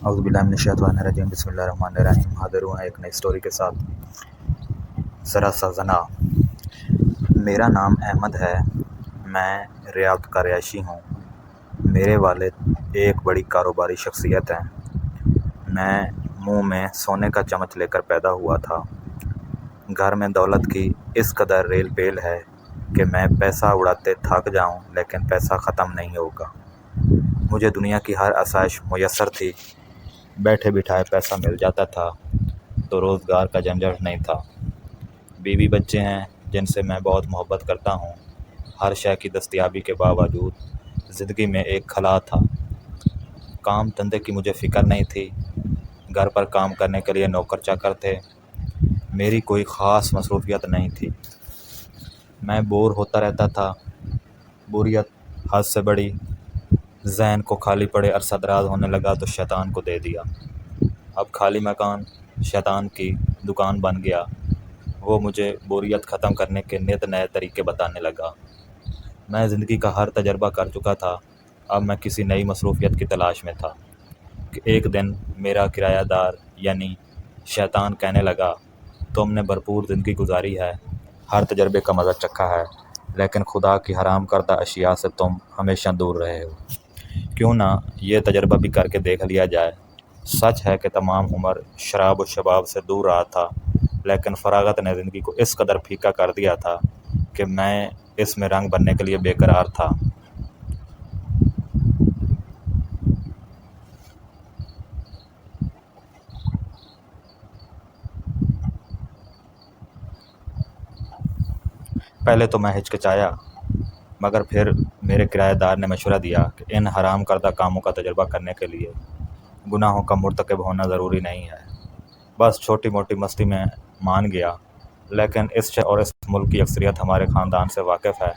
اعوذ باللہ من الشیطان الرجیم بسم اللہ الرحمن الرحیم۔ حاضر ہوا ایک نئی سٹوری کے ساتھ۔ ذرا سا زنا۔ میرا نام احمد ہے، میں ریاض کا رہائشی ہوں۔ میرے والد ایک بڑی کاروباری شخصیت ہیں۔ میں منہ میں سونے کا چمچ لے کر پیدا ہوا تھا۔ گھر میں دولت کی اس قدر ریل پیل ہے کہ میں پیسہ اڑاتے تھک جاؤں لیکن پیسہ ختم نہیں ہوگا۔ مجھے دنیا کی ہر آسائش میسر تھی، بیٹھے بٹھائے پیسہ مل جاتا تھا تو روزگار کا جھنجھٹ نہیں تھا۔ بیوی بچے ہیں جن سے میں بہت محبت کرتا ہوں۔ ہر شے کی دستیابی کے باوجود زندگی میں ایک خلا تھا۔ کام دھندے کی مجھے فکر نہیں تھی۔ گھر پر کام کرنے کے لیے نوکر چاکر تھے۔ میری کوئی خاص مصروفیت نہیں تھی۔ میں بور ہوتا رہتا تھا۔ بوریت حد سے بڑی، ذہن کو خالی پڑے عرصہ دراز ہونے لگا تو شیطان کو دے دیا۔ اب خالی مکان شیطان کی دکان بن گیا۔ وہ مجھے بوریت ختم کرنے کے نت نئے طریقے بتانے لگا۔ میں زندگی کا ہر تجربہ کر چکا تھا، اب میں کسی نئی مصروفیت کی تلاش میں تھا کہ ایک دن میرا کرایہ دار یعنی شیطان کہنے لگا، تم نے بھرپور زندگی گزاری ہے، ہر تجربے کا مزہ چکھا ہے، لیکن خدا کی حرام کردہ اشیاء سے تم ہمیشہ دور رہے ہو۔ کیوں نہ یہ تجربہ بھی کر کے دیکھ لیا جائے۔ سچ ہے کہ تمام عمر شراب و شباب سے دور رہا تھا، لیکن فراغت نے زندگی کو اس قدر پھیکا کر دیا تھا کہ میں اس میں رنگ بننے کے لیے بے قرار تھا۔ پہلے تو میں ہچکچایا، مگر پھر میرے کرایہ دار نے مشورہ دیا کہ ان حرام کردہ کاموں کا تجربہ کرنے کے لیے گناہوں کا مرتکب ہونا ضروری نہیں ہے۔ بس چھوٹی موٹی مستی میں مان گیا، لیکن اس شہر اور اس ملک کی اکثریت ہمارے خاندان سے واقف ہے۔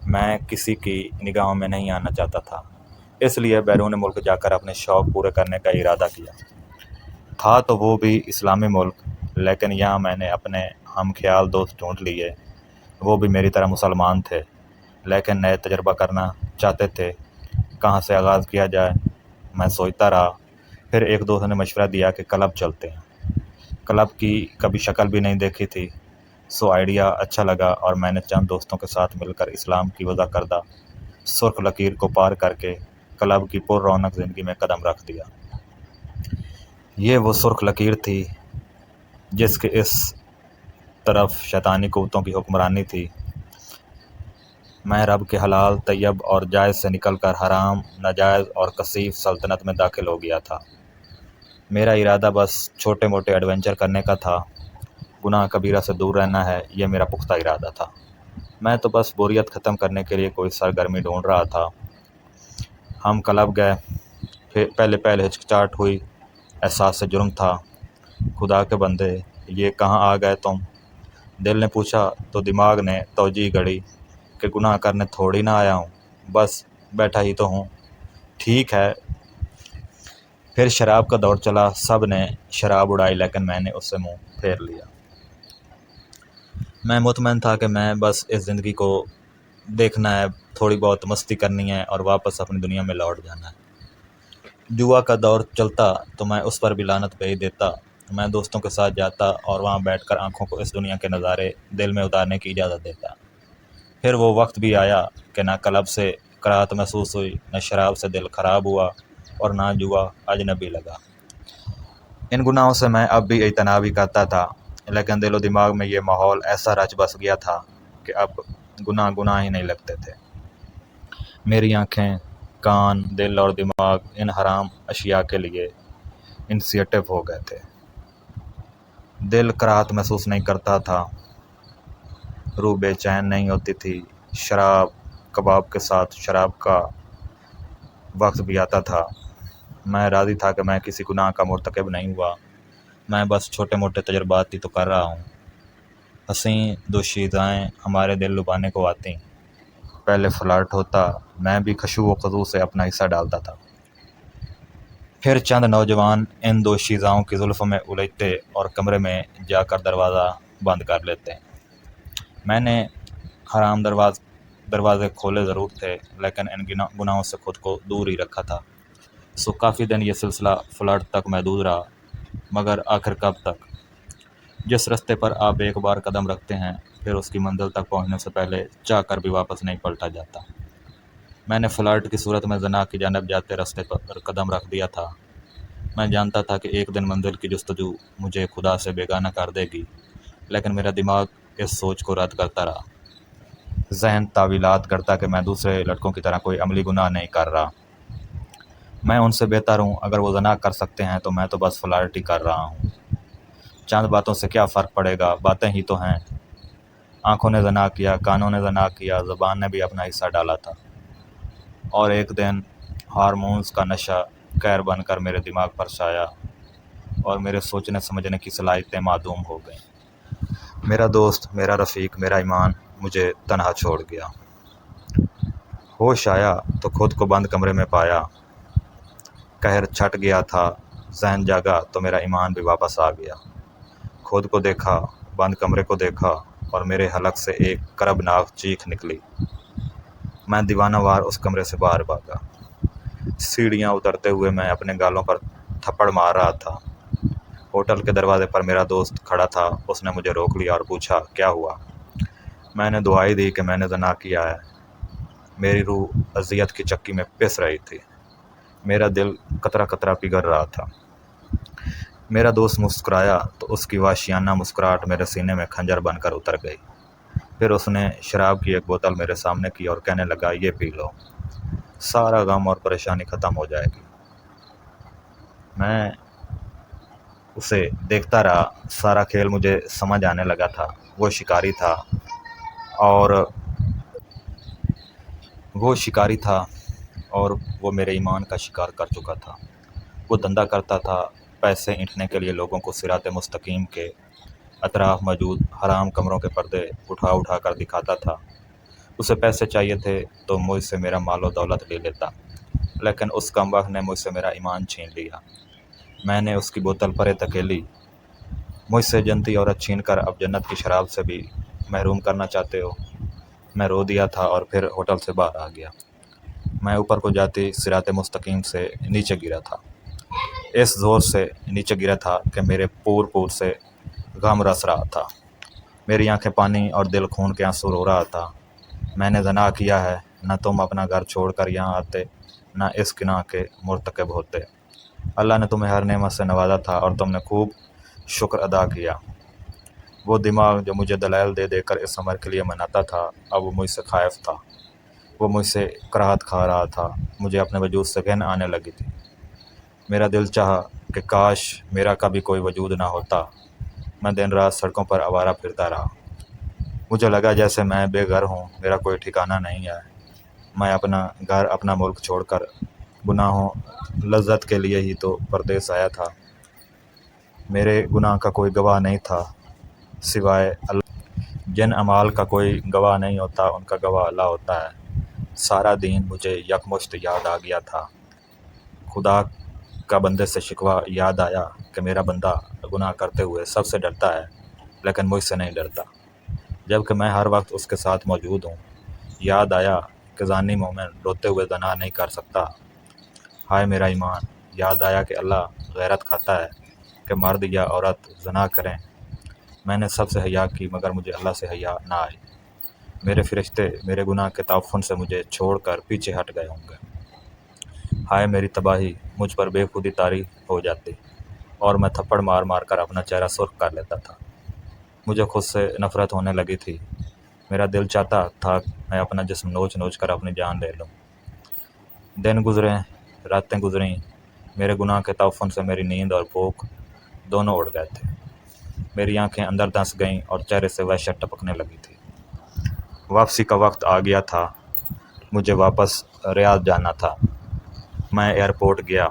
میں کسی کی نگاہوں میں نہیں آنا چاہتا تھا، اس لیے بیرون ملک جا کر اپنے شوق پورے کرنے کا ارادہ کیا۔ تھا تو وہ بھی اسلامی ملک، لیکن یہاں میں نے اپنے ہم خیال دوست ڈھونڈ لیے۔ وہ بھی میری طرح مسلمان تھے، لیکن نئے تجربہ کرنا چاہتے تھے۔ کہاں سے آغاز کیا جائے، میں سوچتا رہا۔ پھر ایک دوست نے مشورہ دیا کہ کلب چلتے ہیں۔ کلب کی کبھی شکل بھی نہیں دیکھی تھی، سو آئیڈیا اچھا لگا اور میں نے چند دوستوں کے ساتھ مل کر اسلام کی وضع کردہ سرخ لکیر کو پار کر کے کلب کی پر رونق زندگی میں قدم رکھ دیا۔ یہ وہ سرخ لکیر تھی جس کے اس طرف شیطانی قوتوں کی حکمرانی تھی۔ میں رب کے حلال، طیب اور جائز سے نکل کر حرام، ناجائز اور کثیف سلطنت میں داخل ہو گیا تھا۔ میرا ارادہ بس چھوٹے موٹے ایڈونچر کرنے کا تھا، گناہ کبیرہ سے دور رہنا ہے، یہ میرا پختہ ارادہ تھا۔ میں تو بس بوریت ختم کرنے کے لیے کوئی سرگرمی ڈھونڈ رہا تھا۔ ہم کلب گئے، پہلے ہچکچاہٹ ہوئی، احساس جرم تھا۔ خدا کے بندے، یہ کہاں آ گئے تم؟ دل نے پوچھا تو دماغ نے توجیہ گھڑی کہ گناہ کرنے تھوڑی نہ آیا ہوں، بس بیٹھا ہی تو ہوں۔ ٹھیک ہے۔ پھر شراب کا دور چلا، سب نے شراب اڑائی لیکن میں نے اس سے منہ پھیر لیا۔ میں مطمئن تھا کہ میں بس اس زندگی کو دیکھنا ہے، تھوڑی بہت مستی کرنی ہے اور واپس اپنی دنیا میں لوٹ جانا ہے۔ جوا کا دور چلتا تو میں اس پر بھی لعنت بھیج دیتا۔ میں دوستوں کے ساتھ جاتا اور وہاں بیٹھ کر آنکھوں کو اس دنیا کے نظارے دل میں اتارنے کی اجازت دیتا۔ پھر وہ وقت بھی آیا کہ نہ کلب سے کراہت محسوس ہوئی، نہ شراب سے دل خراب ہوا اور نہ جوا اجنبی لگا۔ ان گناہوں سے میں اب بھی اجتناب ہی کرتا تھا، لیکن دل و دماغ میں یہ ماحول ایسا رچ بس گیا تھا کہ اب گناہ ہی نہیں لگتے تھے۔ میری آنکھیں، کان، دل اور دماغ ان حرام اشیاء کے لیے انسیٹیو ہو گئے تھے۔ دل کراہت محسوس نہیں کرتا تھا، روح بے چین نہیں ہوتی تھی۔ شراب کباب کے ساتھ شراب کا وقت بھی آتا تھا۔ میں راضی تھا کہ میں کسی گناہ کا مرتکب نہیں ہوا، میں بس چھوٹے موٹے تجربات ہی تو کر رہا ہوں۔ حسین دوشیزائیں ہمارے دل لبھانے کو آتیں۔ پہلے فلرٹ ہوتا، میں بھی خشوع و خضوع سے اپنا حصہ ڈالتا تھا۔ پھر چند نوجوان ان دوشیزاؤں کی زلفوں میں الجھتے اور کمرے میں جا کر دروازہ بند کر لیتے۔ میں نے حرام دروازے کھولے ضرور تھے، لیکن ان گناہوں سے خود کو دور ہی رکھا تھا۔ کافی دن یہ سلسلہ فلرٹ تک محدود رہا، مگر آخر کب تک؟ جس راستے پر آپ ایک بار قدم رکھتے ہیں پھر اس کی منزل تک پہنچنے سے پہلے چاہ کر بھی واپس نہیں پلٹا جاتا۔ میں نے فلرٹ کی صورت میں زنا کی جانب جاتے راستے پر قدم رکھ دیا تھا۔ میں جانتا تھا کہ ایک دن منزل کی جستجو مجھے خدا سے بیگانہ کر دے گی، لیکن میرا دماغ اس سوچ کو رد کرتا رہا۔ ذہن تعویلات کرتا کہ میں دوسرے لڑکوں کی طرح کوئی عملی گناہ نہیں کر رہا، میں ان سے بہتر ہوں، اگر وہ زنا کر سکتے ہیں تو میں تو بس فلرٹ ہی کر رہا ہوں، چند باتوں سے کیا فرق پڑے گا، باتیں ہی تو ہیں۔ آنکھوں نے زنا کیا، کانوں نے زنا کیا، زبان نے بھی اپنا حصہ ڈالا تھا، اور ایک دن ہارمونز کا نشہ قہر بن کر میرے دماغ پر چھایا اور میرے سوچنے سمجھنے کی صلاحیتیں معدوم ہو گئیں۔ میرا دوست، میرا رفیق، میرا ایمان مجھے تنہا چھوڑ گیا۔ ہوش آیا تو خود کو بند کمرے میں پایا، قہر چھٹ گیا تھا۔ ذہن جاگا تو میرا ایمان بھی واپس آ گیا۔ خود کو دیکھا، بند کمرے کو دیکھا، اور میرے حلق سے ایک کربناک چیخ نکلی۔ میں دیوانہ وار اس کمرے سے باہر بھاگا۔ سیڑھیاں اترتے ہوئے میں اپنے گالوں پر تھپڑ مار رہا تھا۔ ہوٹل کے دروازے پر میرا دوست کھڑا تھا، اس نے مجھے روک لیا اور پوچھا کیا ہوا؟ میں نے دعائی دی کہ میں نے زنا کیا ہے۔ میری روح اذیت کی چکی میں پس رہی تھی، میرا دل قطرہ قطرہ پگھل رہا تھا۔ میرا دوست مسکرایا تو اس کی وحشیانہ مسکراہٹ میرے سینے میں کھنجر بن کر اتر گئی۔ پھر اس نے شراب کی ایک بوتل میرے سامنے کی اور کہنے لگا یہ پی لو، سارا غم اور پریشانی ختم ہو جائے گی۔ میں اسے دیکھتا رہا، سارا کھیل مجھے سمجھ آنے لگا تھا۔ وہ شکاری تھا اور وہ میرے ایمان کا شکار کر چکا تھا۔ وہ دھندا کرتا تھا، پیسے اینٹھنے کے لیے لوگوں کو صراط مستقیم کے اطراف موجود حرام کمروں کے پردے اٹھا اٹھا کر دکھاتا تھا۔ اسے پیسے چاہیے تھے تو مجھ سے میرا مال و دولت لے لیتا، لیکن اس کمبخت نے مجھ سے میرا ایمان چھین لیا۔ میں نے اس کی بوتل پرے دھکیلی۔ مجھ سے جنتی عورت چھین کر اب جنت کی شراب سے بھی محروم کرنا چاہتے ہو؟ میں رو دیا تھا اور پھر ہوٹل سے باہر آ گیا۔ میں اوپر کو جاتی صراط مستقیم سے نیچے گرا تھا، اس زور سے نیچے گرا تھا کہ میرے پور سے غم رس رہا تھا، میری آنکھیں پانی اور دل خون کے آنسو رو رہا تھا۔ میں نے زنا کیا ہے، نہ تم اپنا گھر چھوڑ کر یہاں آتے، نہ اس گناہ کے مرتکب ہوتے۔ اللہ نے تمہیں ہر نعمت سے نوازا تھا اور تم نے خوب شکر ادا کیا۔ وہ دماغ جو مجھے دلائل دے دے کر اس عمر کے لیے مناتا تھا، اب وہ مجھ سے خائف تھا، وہ مجھ سے کراہت کھا رہا تھا، مجھے اپنے وجود سے گھن آنے لگی تھی۔ میرا دل چاہا کہ کاش میرا کبھی کوئی وجود نہ ہوتا۔ میں دن رات سڑکوں پر آوارہ پھرتا رہا۔ مجھے لگا جیسے میں بے گھر ہوں، میرا کوئی ٹھکانہ نہیں ہے۔ میں اپنا گھر، اپنا ملک چھوڑ کر گناہوں لذت کے لیے ہی تو پردیس آیا تھا۔ میرے گناہ کا کوئی گواہ نہیں تھا سوائے اللہ۔ جن اعمال کا کوئی گواہ نہیں ہوتا ان کا گواہ اللہ ہوتا ہے۔ سارا دین مجھے یکمشت یاد آ گیا تھا۔ خدا کا بندے سے شکوہ یاد آیا کہ میرا بندہ گناہ کرتے ہوئے سب سے ڈرتا ہے لیکن مجھ سے نہیں ڈرتا، جبکہ میں ہر وقت اس کے ساتھ موجود ہوں۔ یاد آیا کہ زانی مومن روتے ہوئے زنا نہیں کر سکتا۔ ہائے میرا ایمان! یاد آیا کہ اللہ غیرت کھاتا ہے کہ مرد یا عورت زنا کریں۔ میں نے سب سے حیا کی مگر مجھے اللہ سے حیا نہ آئی۔ میرے فرشتے میرے گناہ کے تعفن سے مجھے چھوڑ کر پیچھے ہٹ گئے ہوں گے۔ ہائے میری تباہی! مجھ پر بے خودی طاری ہو جاتی اور میں تھپڑ مار مار کر اپنا چہرہ سرخ کر لیتا تھا۔ مجھے خود سے نفرت ہونے لگی تھی۔ میرا دل چاہتا تھا میں اپنا جسم نوچ نوچ کر اپنی جان لے لوں۔ دن گزرے، راتیں گزریں، میرے گناہ کے تعفن سے میری نیند اور بھوک دونوں اڑ گئے تھے۔ میری آنکھیں اندر دھنس گئیں اور چہرے سے وحشت ٹپکنے لگی تھی۔ واپسی کا وقت آ گیا تھا، مجھے واپس ریاض جانا تھا۔ میں ایئرپورٹ گیا۔